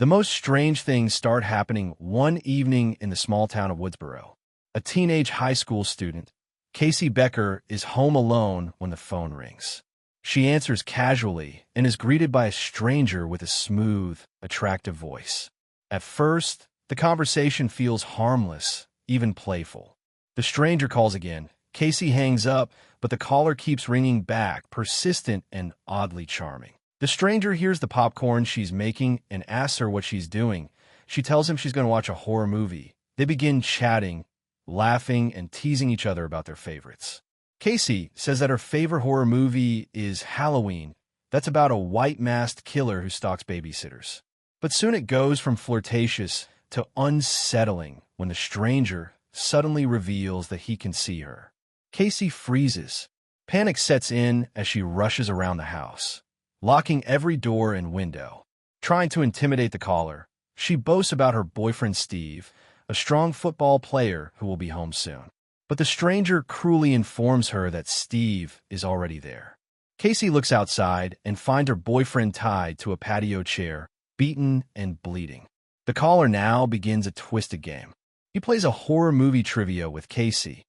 The most strange things start happening one evening in the small town of Woodsboro. A teenage high school student, Casey Becker, is home alone when the phone rings. She answers casually and is greeted by a stranger with a smooth, attractive voice. At first, the conversation feels harmless, even playful. The stranger calls again. Casey hangs up, but the caller keeps ringing back, persistent and oddly charming. The stranger hears the popcorn she's making and asks her what she's doing. She tells him she's going to watch a horror movie. They begin chatting, laughing, and teasing each other about their favorites. Casey says that her favorite horror movie is Halloween. That's about a white-masked killer who stalks babysitters. But soon it goes from flirtatious to unsettling when the stranger suddenly reveals that he can see her. Casey freezes. Panic sets in as she rushes around the house, locking every door and window. Trying to intimidate the caller, she boasts about her boyfriend Steve, a strong football player who will be home soon. But the stranger cruelly informs her that Steve is already there. Casey looks outside and finds her boyfriend tied to a patio chair, beaten and bleeding. The caller now begins a twisted game. He plays a horror movie trivia with Casey.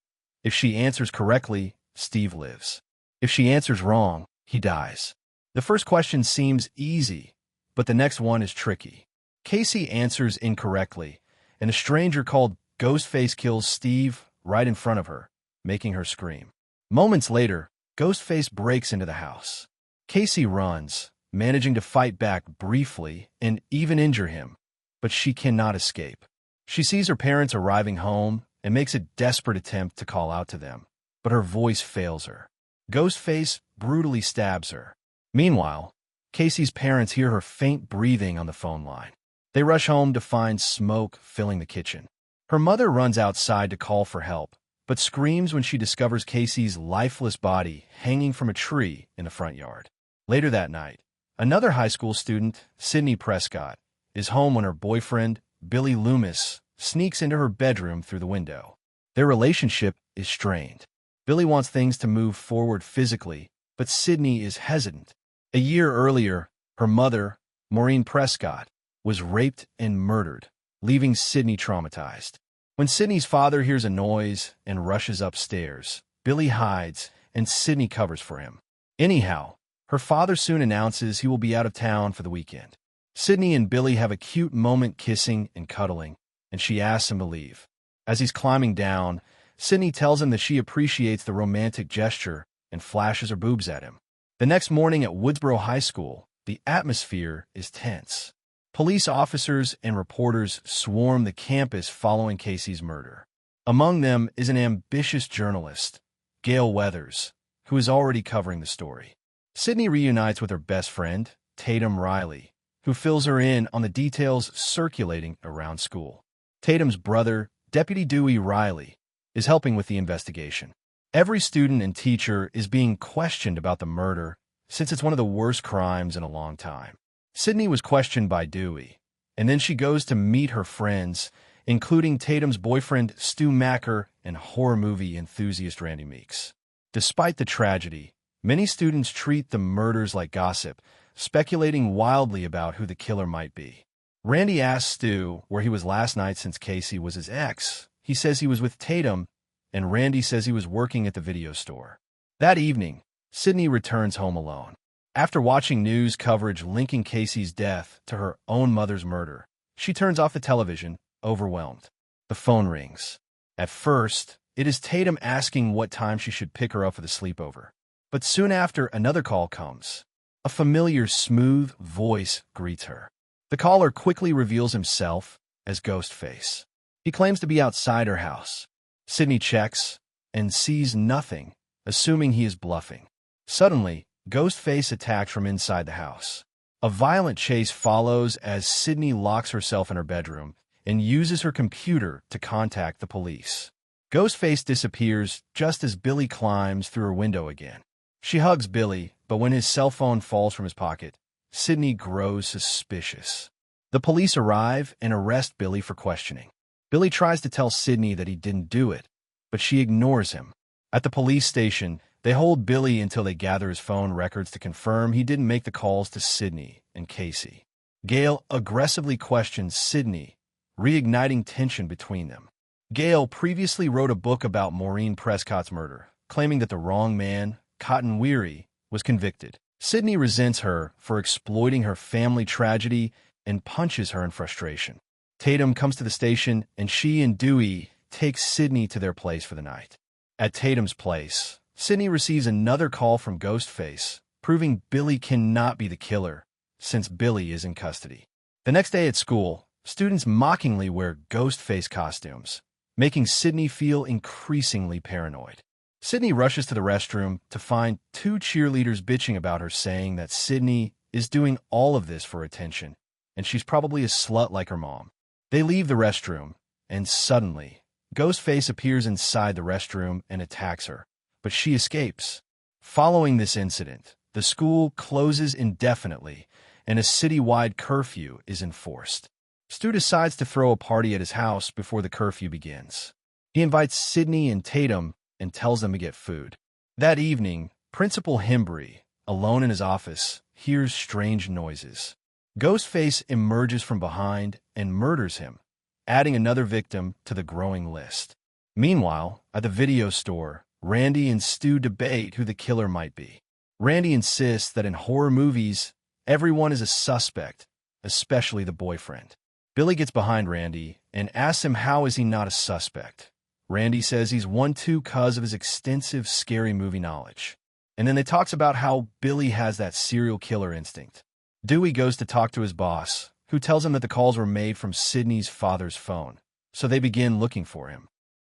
If she answers correctly, Steve lives. If she answers wrong, he dies. The first question seems easy, but the next one is tricky. Casey answers incorrectly, and a stranger called Ghostface kills Steve right in front of her, making her scream. Moments later, Ghostface breaks into the house. Casey runs, managing to fight back briefly and even injure him, but she cannot escape. She sees her parents arriving home and makes a desperate attempt to call out to them, but her voice fails her. Ghostface brutally stabs her. Meanwhile, Casey's parents hear her faint breathing on the phone line. They rush home to find smoke filling the kitchen. Her mother runs outside to call for help, but screams when she discovers Casey's lifeless body hanging from a tree in the front yard. Later that night, another high school student, Sidney Prescott, is home when her boyfriend, Billy Loomis, sneaks into her bedroom through the window. Their relationship is strained. Billy wants things to move forward physically, but Sidney is hesitant. A year earlier, her mother, Maureen Prescott, was raped and murdered, leaving Sidney traumatized. When Sidney's father hears a noise and rushes upstairs, Billy hides and Sidney covers for him. Anyhow, her father soon announces he will be out of town for the weekend. Sidney and Billy have a cute moment kissing and cuddling, and she asks him to leave. As he's climbing down, Sidney tells him that she appreciates the romantic gesture and flashes her boobs at him. The next morning at Woodsboro High School, the atmosphere is tense. Police officers and reporters swarm the campus following Casey's murder. Among them is an ambitious journalist, Gail Weathers, who is already covering the story. Sidney reunites with her best friend, Tatum Riley, who fills her in on the details circulating around school. Tatum's brother, Deputy Dewey Riley, is helping with the investigation. Every student and teacher is being questioned about the murder since it's one of the worst crimes in a long time. Sidney was questioned by Dewey, and then she goes to meet her friends, including Tatum's boyfriend Stu Macker and horror movie enthusiast Randy Meeks. Despite the tragedy, many students treat the murders like gossip, speculating wildly about who the killer might be. Randy asks Stu where he was last night since Casey was his ex. He says he was with Tatum, and Randy says he was working at the video store. That evening, Sidney returns home alone. After watching news coverage linking Casey's death to her own mother's murder, she turns off the television, overwhelmed. The phone rings. At first, it is Tatum asking what time she should pick her up for the sleepover. But soon after, another call comes. A familiar, smooth voice greets her. The caller quickly reveals himself as Ghostface. He claims to be outside her house. Sidney checks and sees nothing, assuming he is bluffing. Suddenly, Ghostface attacks from inside the house. A violent chase follows as Sidney locks herself in her bedroom and uses her computer to contact the police. Ghostface disappears just as Billy climbs through her window again. She hugs Billy, but when his cell phone falls from his pocket, Sidney grows suspicious. The police arrive and arrest Billy for questioning. Billy tries to tell Sidney that he didn't do it, but she ignores him. At the police station, they hold Billy until they gather his phone records to confirm he didn't make the calls to Sidney and Casey. Gail aggressively questions Sidney, reigniting tension between them. Gail previously wrote a book about Maureen Prescott's murder, claiming that the wrong man, Cotton Weary, was convicted. Sidney resents her for exploiting her family tragedy and punches her in frustration. Tatum comes to the station, and she and Dewey take Sidney to their place for the night. At Tatum's place, Sidney receives another call from Ghostface, proving Billy cannot be the killer, since Billy is in custody. The next day at school, students mockingly wear Ghostface costumes, making Sidney feel increasingly paranoid. Sidney rushes to the restroom to find two cheerleaders bitching about her, saying that Sidney is doing all of this for attention, and she's probably a slut like her mom. They leave the restroom, and suddenly, Ghostface appears inside the restroom and attacks her, but she escapes. Following this incident, the school closes indefinitely, and a citywide curfew is enforced. Stu decides to throw a party at his house before the curfew begins. He invites Sidney and Tatum and tells them to get food. That evening, Principal Hembry, alone in his office, hears strange noises. Ghostface emerges from behind and murders him, adding another victim to the growing list. Meanwhile, at the video store, Randy and Stu debate who the killer might be. Randy insists that in horror movies, everyone is a suspect, especially the boyfriend. Billy gets behind Randy and asks him how is he not a suspect. Randy says he's 1-2 cause of his extensive scary movie knowledge. And then they talks about how Billy has that serial killer instinct. Dewey goes to talk to his boss, who tells him that the calls were made from Sidney's father's phone, so they begin looking for him.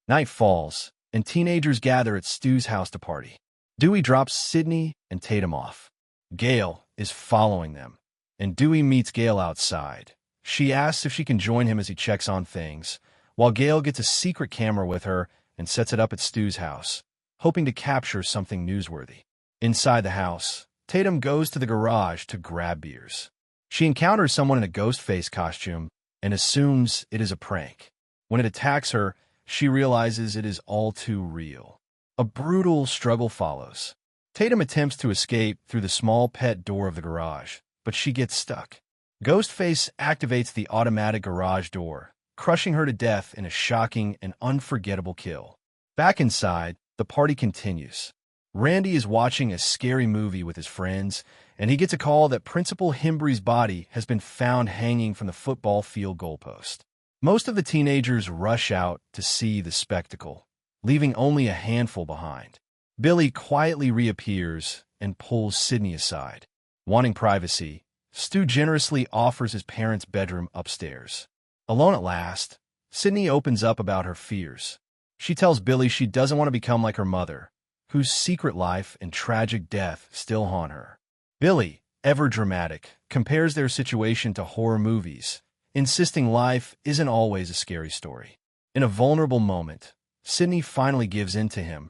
Night falls, and teenagers gather at Stu's house to party. Dewey drops Sidney and Tatum off. Gail is following them, and Dewey meets Gail outside. She asks if she can join him as he checks on things, while Gail gets a secret camera with her and sets it up at Stu's house, hoping to capture something newsworthy. Inside the house, Tatum goes to the garage to grab beers. She encounters someone in a Ghostface costume and assumes it is a prank. When it attacks her, she realizes it is all too real. A brutal struggle follows. Tatum attempts to escape through the small pet door of the garage, but she gets stuck. Ghostface activates the automatic garage door, crushing her to death in a shocking and unforgettable kill. Back inside, the party continues. Randy is watching a scary movie with his friends, and he gets a call that Principal Hembry's body has been found hanging from the football field goalpost. Most of the teenagers rush out to see the spectacle, leaving only a handful behind. Billy quietly reappears and pulls Sidney aside. Wanting privacy, Stu generously offers his parents' bedroom upstairs. Alone at last, Sidney opens up about her fears. She tells Billy she doesn't want to become like her mother, whose secret life and tragic death still haunt her. Billy, ever dramatic, compares their situation to horror movies, insisting life isn't always a scary story. In a vulnerable moment, Sidney finally gives in to him,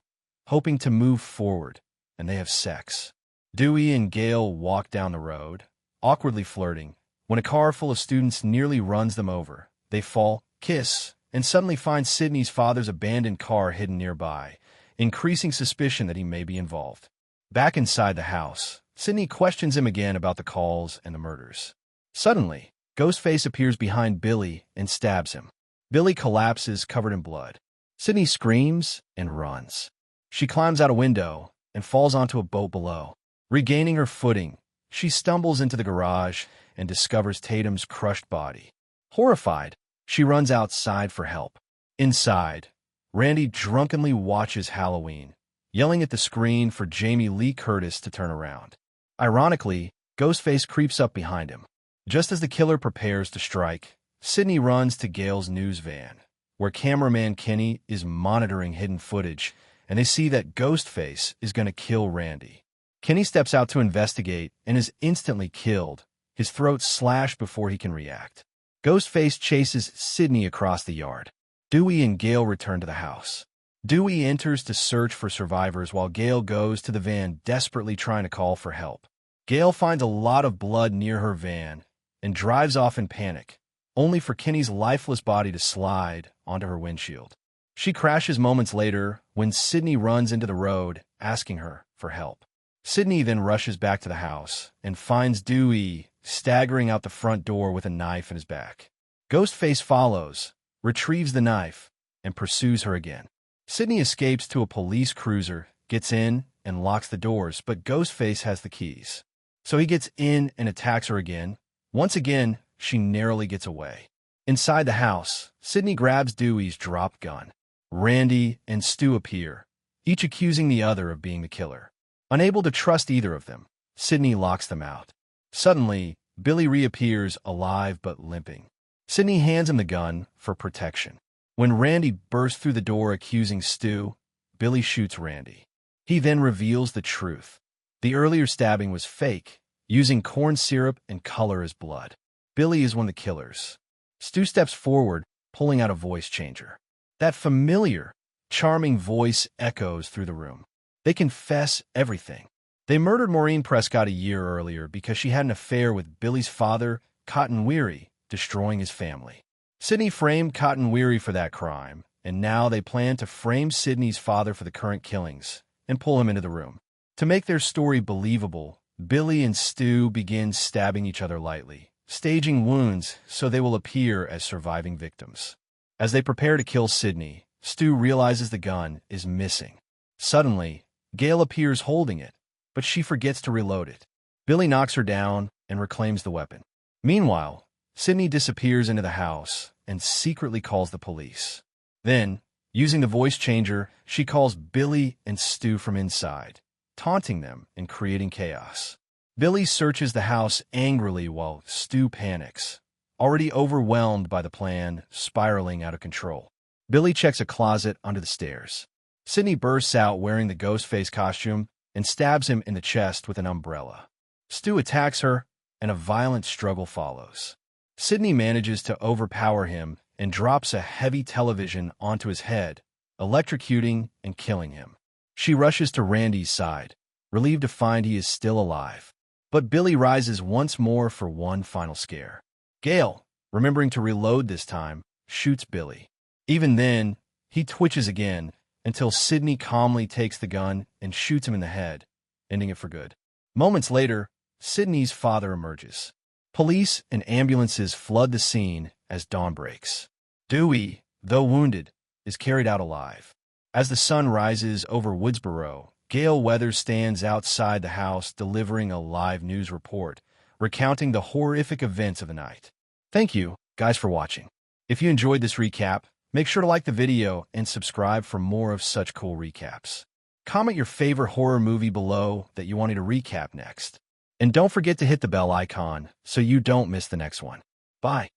hoping to move forward, and they have sex. Dewey and Gail walk down the road, awkwardly flirting, when a car full of students nearly runs them over. They fall, kiss, and suddenly find Sidney's father's abandoned car hidden nearby, increasing suspicion that he may be involved. Back inside the house, Sidney questions him again about the calls and the murders. Suddenly, Ghostface appears behind Billy and stabs him. Billy collapses covered in blood. Sidney screams and runs. She climbs out a window and falls onto a boat below. Regaining her footing, she stumbles into the garage and discovers Tatum's crushed body. Horrified, she runs outside for help. Inside, Randy drunkenly watches Halloween, yelling at the screen for Jamie Lee Curtis to turn around. Ironically, Ghostface creeps up behind him. Just as the killer prepares to strike, Sidney runs to Gail's news van, where cameraman Kenny is monitoring hidden footage, and they see that Ghostface is going to kill Randy. Kenny steps out to investigate and is instantly killed, his throat slashed before he can react. Ghostface chases Sidney across the yard. Dewey and Gail return to the house. Dewey enters to search for survivors while Gail goes to the van desperately trying to call for help. Gail finds a lot of blood near her van and drives off in panic, only for Kenny's lifeless body to slide onto her windshield. She crashes moments later when Sidney runs into the road asking her for help. Sidney then rushes back to the house and finds Dewey staggering out the front door with a knife in his back. Ghostface follows, retrieves the knife, and pursues her again. Sidney escapes to a police cruiser, gets in, and locks the doors, but Ghostface has the keys. So he gets in and attacks her again. Once again, she narrowly gets away. Inside the house, Sidney grabs Dewey's dropped gun. Randy and Stu appear, each accusing the other of being the killer. Unable to trust either of them, Sidney locks them out. Suddenly, Billy reappears alive but limping. Sidney hands him the gun for protection. When Randy bursts through the door accusing Stu, Billy shoots Randy. He then reveals the truth. The earlier stabbing was fake, using corn syrup and color as blood. Billy is one of the killers. Stu steps forward, pulling out a voice changer. That familiar, charming voice echoes through the room. They confess everything. They murdered Maureen Prescott a year earlier because she had an affair with Billy's father, Cotton Weary, destroying his family. Sidney framed Cotton Weary for that crime, and now they plan to frame Sidney's father for the current killings and pull him into the room. To make their story believable, Billy and Stu begin stabbing each other lightly, staging wounds so they will appear as surviving victims. As they prepare to kill Sidney, Stu realizes the gun is missing. Suddenly, Gail appears holding it, but she forgets to reload it. Billy knocks her down and reclaims the weapon. Meanwhile, Sidney disappears into the house and secretly calls the police. Then, using the voice changer, she calls Billy and Stu from inside, taunting them and creating chaos. Billy searches the house angrily while Stu panics, already overwhelmed by the plan spiraling out of control. Billy checks a closet under the stairs. Sidney bursts out wearing the Ghostface costume and stabs him in the chest with an umbrella. Stu attacks her, and a violent struggle follows. Sidney manages to overpower him and drops a heavy television onto his head, electrocuting and killing him. She rushes to Randy's side, relieved to find he is still alive. But Billy rises once more for one final scare. Gail, remembering to reload this time, shoots Billy. Even then, he twitches again until Sidney calmly takes the gun and shoots him in the head, ending it for good. Moments later, Sidney's father emerges. Police and ambulances flood the scene as dawn breaks. Dewey, though wounded, is carried out alive. As the sun rises over Woodsboro, Gail Weathers stands outside the house delivering a live news report, recounting the horrific events of the night. Thank you, guys, for watching. If you enjoyed this recap, make sure to like the video and subscribe for more of such cool recaps. Comment your favorite horror movie below that you want me to recap next. And don't forget to hit the bell icon so you don't miss the next one. Bye.